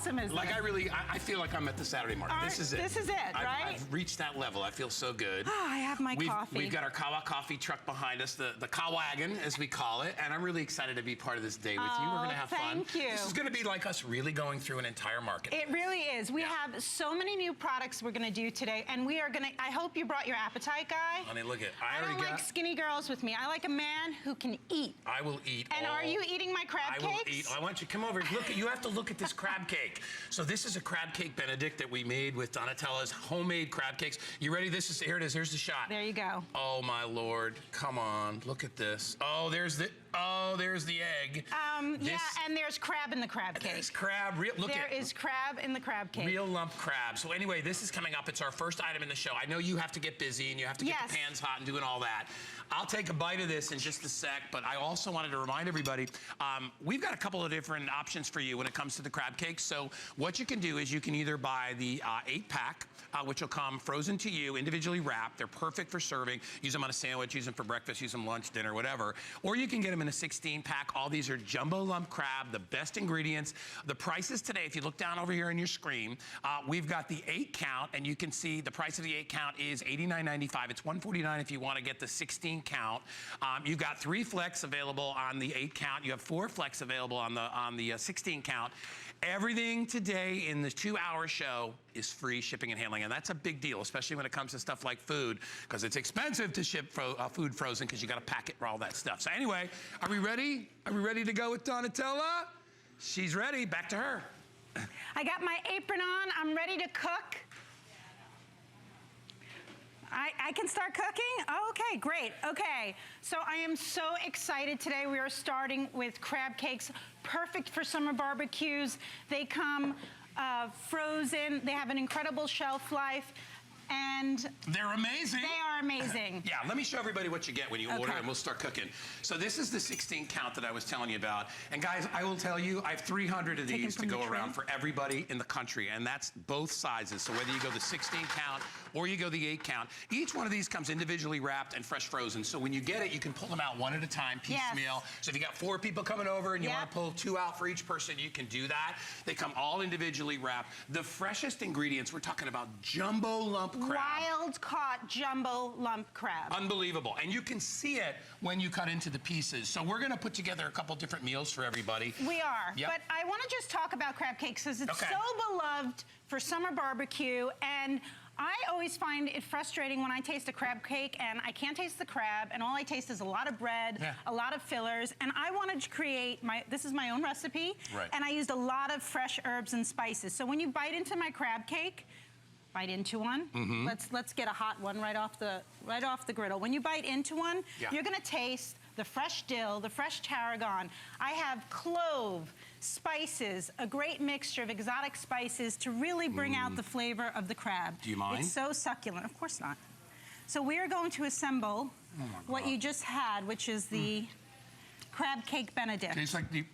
awesome is like this? I feel like I'm at the Saturday market. This is it. This is it, right? I've reached that level. I feel so good. Oh, I have my coffee. We've got our Kawa coffee truck behind us, the Kawagon, as we call it, and I'm really excited to be part of this day with you. We're going to have fun. Thank you. This is going to be like us really going through an entire market. It really is. We have so many new products we're going to do today, and we are going to, I hope you brought your appetite guy. Honey, look at, I don't like skinny girls with me. I like a man who can eat. I will eat. And are you eating my crab cakes? I will eat. I want you to come over. Look, you have to look at this crab cake. So this is a crab cake Benedict that we made with Donatella's homemade crab cakes. You ready? Here it is. Here's the shot. There you go. Oh my Lord! Come on, look at this. Oh, there's the egg. Yeah, and there's crab in the crab cake. There's crab. There is crab in the crab cake. Real lump crab. So anyway, this is coming up. It's our first item in the show. I know you have to get busy and you have to get the pans hot and doing all that. I'll take a bite of this in just a sec, but I also wanted to remind everybody, we've got a couple of different options for you when it comes to the crab cakes. So what you can do is you can either buy the 8-pack, which will come frozen to you, individually wrapped. They're perfect for serving. Use them on a sandwich, use them for breakfast, use them lunch, dinner, whatever. Or you can get them in a 16-pack. All these are jumbo lump crab, the best ingredients. The prices today, if you look down over here on your screen, we've got the 8-count, and you can see the price of the 8-count is $89.95. It's $149 if you want to get the 16-count. You've got 3 flex available on the 8-count. You have 4 flex available on the 16-count. Everything today in the 2-hour show is free shipping and handling, and that's a big deal, especially when it comes to stuff like food, because it's expensive to ship food frozen because you got to pack it for all that stuff. So anyway, are we ready? Are we ready to go with Donatella? She's ready. Back to her. I got my apron on. I'm ready to cook. I can start cooking? Oh, okay, great. Okay, so I am so excited today. We are starting with crab cakes, perfect for summer barbecues. They come frozen. They have an incredible shelf life. And they're amazing. They are amazing. Yeah, let me show everybody what you get when you order, and we'll start cooking. So this is the 16-count that I was telling you about. And guys, I will tell you, I have 300 of these to go around for everybody in the country, and that's both sizes. So whether you go the 16-count or you go the 8-count, each one of these comes individually wrapped and fresh frozen. So when you get it, you can pull them out one at a time, piecemeal. So if you got 4 people coming over and you want to pull 2 out for each person, you can do that. They come all individually wrapped. The freshest ingredients, we're talking about jumbo lump crab. Wild caught jumbo lump crab. Unbelievable. And you can see it when you cut into the pieces. So we're going to put together a couple different meals for everybody. We are. Yep. But I want to just talk about crab cakes because it's so beloved for summer barbecue. And I always find it frustrating when I taste a crab cake and I can't taste the crab and all I taste is a lot of bread, a lot of fillers. And I wanted to create this is my own recipe. And I used a lot of fresh herbs and spices. So when you bite into my crab cake, bite into one. Let's get a hot one right off the griddle. When you bite into one, you're gonna taste the fresh dill, the fresh tarragon. I have clove, spices, a great mixture of exotic spices to really bring out the flavor of the crab. Do you mind? It's so succulent. Of course not. So we are going to assemble what you just had, which is the crab cake Benedict. It tastes like the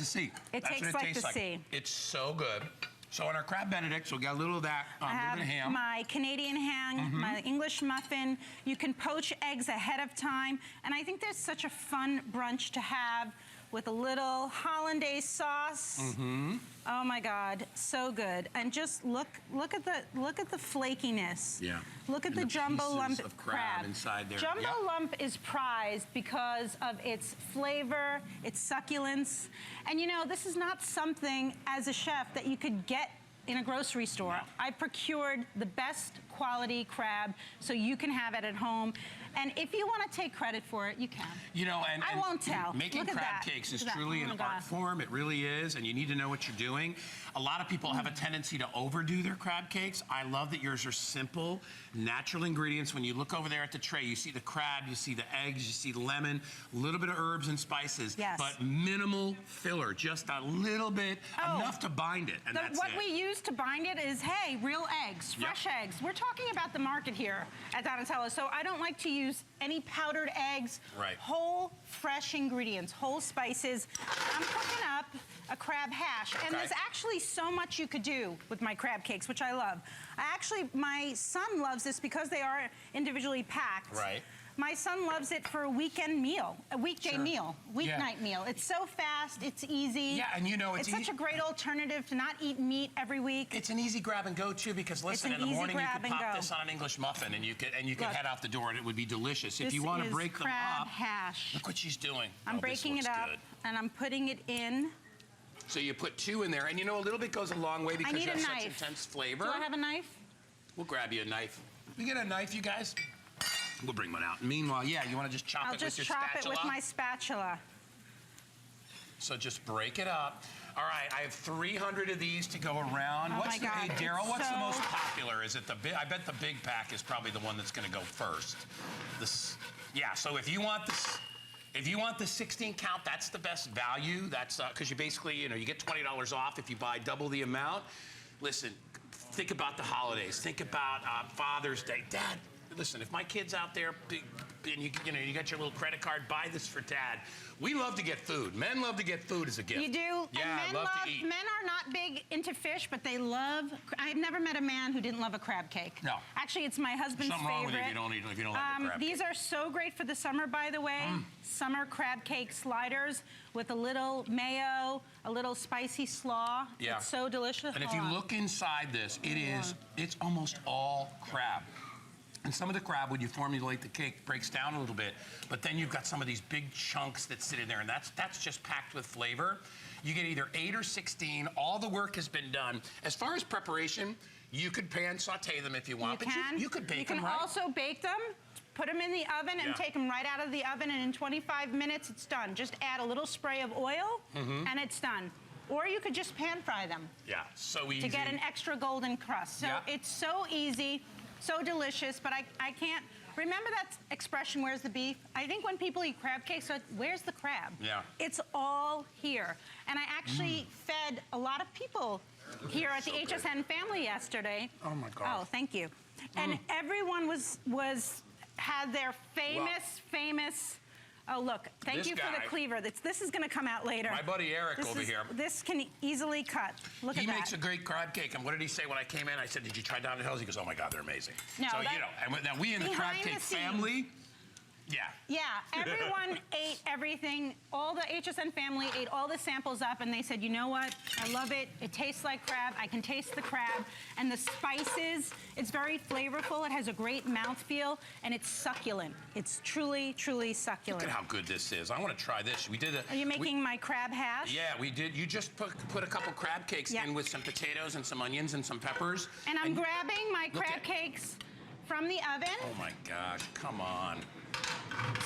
sea. It tastes like the sea. It's so good. So on our crab Benedict, so we got a little of that, a little bit of ham. My Canadian ham, my English muffin. You can poach eggs ahead of time. And I think there's such a fun brunch to have with a little hollandaise sauce. Oh my God, so good. And just look at the flakiness. Yeah. Look at the jumbo lump of crab inside there. Jumbo lump is prized because of its flavor, its succulence. And you know, this is not something as a chef that you could get in a grocery store. No. I procured the best quality crab so you can have it at home. And if you want to take credit for it, you can. You know, and I won't tell. Making crab cakes is truly an art form. It really is, and you need to know what you're doing. A lot of people have a tendency to overdo their crab cakes. I love that yours are simple, natural ingredients. When you look over there at the tray, you see the crab, you see the eggs, you see the lemon, a little bit of herbs and spices, but minimal filler, just a little bit, enough to bind it, and that's it. What we use to bind it is, hey, real eggs, fresh eggs. We're talking about the market here at Donatella, so I don't like to use any powdered eggs, whole fresh ingredients, whole spices. I'm cooking up a crab hash, and there's actually so much you could do with my crab cakes, which I love. My son loves this because they are individually packed. My son loves it for a weekend meal, a weekday meal, weeknight meal. It's so fast, it's easy. Yeah, and you know, it's such a great alternative to not eat meat every week. It's an easy grab and go too, because listen, in the morning you can pop this on an English muffin and you can head out the door and it would be delicious. If you want to break them up, hash. Look what she's doing. I'm breaking it up and I'm putting it in. So you put 2 in there, and you know, a little bit goes a long way because you have such intense flavor. Do I have a knife? We'll grab you a knife. We get a knife, you guys? We'll bring one out. Meanwhile, yeah, you want to just chop it with your spatula? I'll just chop it with my spatula. So just break it up. All right, I have 300 of these to go around. Oh my God, hey, Daryl, what's the most popular? Is it the big? I bet the big pack is probably the one that's going to go first. Yeah, so if you want this. If you want the 16 count, that's the best value. That's because you basically, you get $20 off if you buy double the amount. Listen, think about the holidays. Think about Father's Day. Dad, listen, if my kid's out there and you got your little credit card, buy this for Dad. We love to get food. Men love to get food as a gift. You do? Yeah, and love to eat. Men are not big into fish, but they love. I've never met a man who didn't love a crab cake. No. Actually, it's my husband's Something favorite. wrong with it if you don't like a crab These cake. are so great for the summer, by the way. Summer crab cake sliders with a little mayo, a little spicy slaw. Yeah. It's so delicious. And if you look inside this, it's almost all crab. And some of the crab, when you formulate the cake, breaks down a little bit. But then you've got some of these big chunks that sit in there, and that's just packed with flavor. You get either 8 or 16. All the work has been done. As far as preparation, you could pan saute them if you want. You could bake them, right? You can also bake them. Put them in the oven and take them right out of the oven, and in 25 minutes, it's done. Just add a little spray of oil, and it's done. Or you could just pan fry them. Yeah, so easy. To get an extra golden crust. So it's so easy. So delicious, but I can't. Remember that expression, where's the beef? I think when people eat crab cakes, where's the crab? Yeah. It's all here. And I actually fed a lot of people here at the HSN family yesterday. Oh my God. Oh, thank you. And everyone had their famous. Oh, look, thank you for the cleaver. This is going to come out later. My buddy Eric over here. This can easily cut. Look at that. He makes a great crab cake. And what did he say when I came in? I said, did you try Down the Hills? He goes, oh my God, they're amazing. No, so, and now we in the crab cake family, Yeah, everyone ate everything. All the HSN family ate all the samples up, and they said, you know what? I love it. It tastes like crab. I can taste the crab. And the spices, it's very flavorful. It has a great mouthfeel, and it's succulent. It's truly, truly succulent. Look at how good this is. I want to try this. Are you making my crab hash? Yeah, we did. You just put a couple crab cakes in with some potatoes and some onions and some peppers. And I'm grabbing my crab cakes from the oven. Oh my gosh, come on.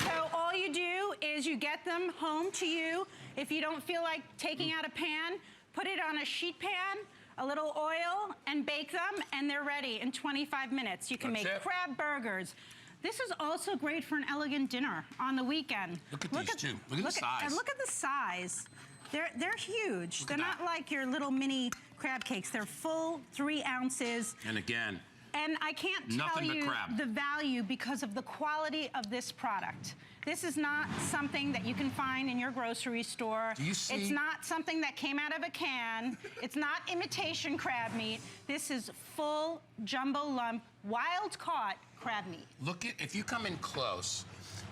So all you do is you get them home to you. If you don't feel like taking out a pan, put it on a sheet pan, a little oil, and bake them, and they're ready in 25 minutes. You can make crab burgers. This is also great for an elegant dinner on the weekend. Look at these two. Look at the size. And look at the size. They're huge. They're not like your little mini crab cakes. They're full 3 ounces. And again, and I can't tell you the value because of the quality of this product. This is not something that you can find in your grocery store. Do you see? It's not something that came out of a can. It's not imitation crab meat. This is full jumbo lump, wild caught crab meat. Look at, if you come in close,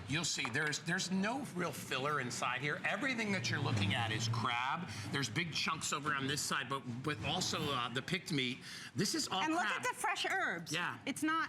you'll see there's no real filler inside here. Everything that you're looking at is crab. There's big chunks over on this side, but also the picked meat. This is all crab. And look at the fresh herbs. Yeah. It's not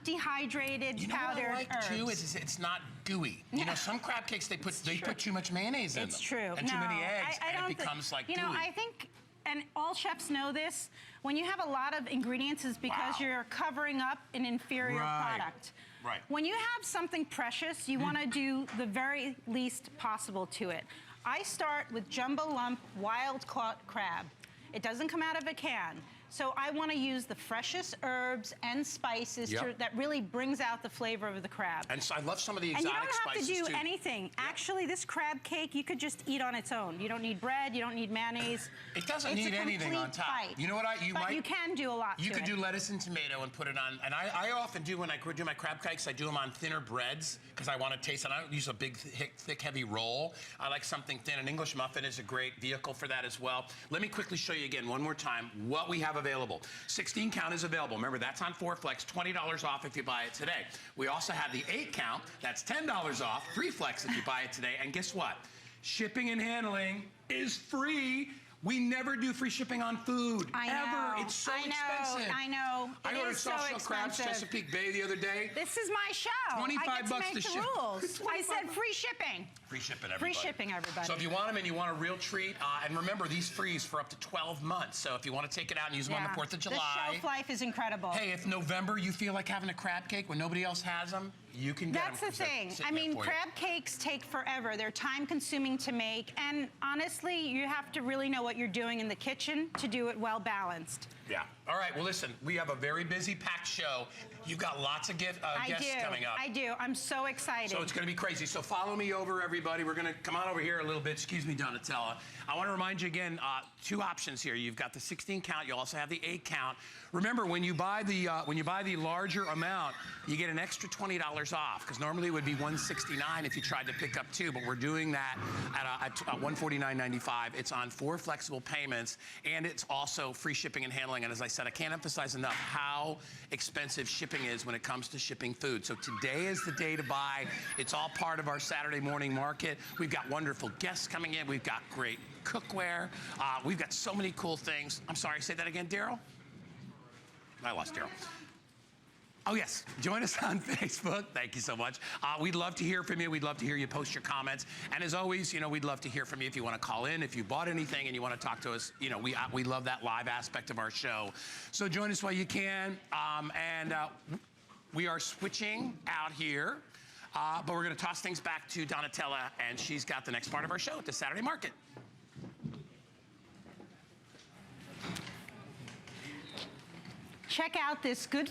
dehydrated powdered what I like herbs. too is it's not gooey. You know, some crab cakes they put too much mayonnaise in them. It's true. And too many eggs, and it becomes like gooey. You know, I think, and all chefs know this, when you have a lot of ingredients, it's because you're covering up an inferior product. Right. When you have something precious, you want to do the very least possible to it. I start with jumbo lump wild caught crab. It doesn't come out of a can. So I want to use the freshest herbs and spices that really brings out the flavor of the crab. And so I love some of the exotic spices too. And you don't have to do anything. Actually, this crab cake, you could just eat on its own. You don't need bread, you don't need mayonnaise. It doesn't need anything on top. You know what you can do a lot You could do lettuce and tomato and put it on, and I often do when I do my crab cakes, I do them on thinner breads because I want to taste it. I don't use a big, thick, heavy roll. I like something thin. An English muffin is a great vehicle for that as well. Let me quickly show you again one more time what we have have available. 16 count is available. Remember, that's on 4Flex, $20 off if you buy it today. We also have the 8 count, that's $10 off, 3Flex if you buy it today. And guess what? Shipping and handling is free. We never do free shipping on food. Ever. It's so expensive. I know. I ordered soft shell crabs Chesapeake Bay the other day. This is my show. 25 bucks to ship. Rules. I said free shipping. Free shipping, everybody. Free shipping, everybody. So if you want them and you want a real treat, and remember, these freeze for up to 12 months. So if you want to take it out and use them on the 4th of July. The shelf life is incredible. Hey, if November you feel like having a crab cake when nobody else has them, you can get them. That's the thing. I mean, crab cakes take forever. They're time consuming to make. And honestly, you have to really know what you're doing in the kitchen to do it well balanced. Yeah. All right. Well, listen, we have a very busy, packed show. You've got lots of guests coming up. I do. I'm so excited. So it's going to be crazy. So follow me over, everybody. We're going to come on over here a little bit. Excuse me, Donatella. I want to remind you again, two options here. You've got the 16 count. You also have the 8 count. Remember, when you buy the larger amount, you get an extra $20 off, because normally it would be $169 if you tried to pick up 2, but we're doing that at $149.95. It's on 4 flexible payments, and it's also free shipping and handling. And as I said, I can't emphasize enough how expensive shipping is when it comes to shipping food. So today is the day to buy. It's all part of our Saturday morning market. We've got wonderful guests coming in. We've got great cookware. We've got so many cool things. I'm sorry, say that again, Daryl? I lost Daryl. Oh, yes. Join us on Facebook. Thank you so much. We'd love to hear from you. We'd love to hear you post your comments. And as always, you know, we'd love to hear from you if you want to call in, if you bought anything and you want to talk to us. You know, we love that live aspect of our show. So join us while you can. We are switching out here, but we're going to toss things back to Donatella, and she's got the next part of our show at the Saturday Market. Check out this good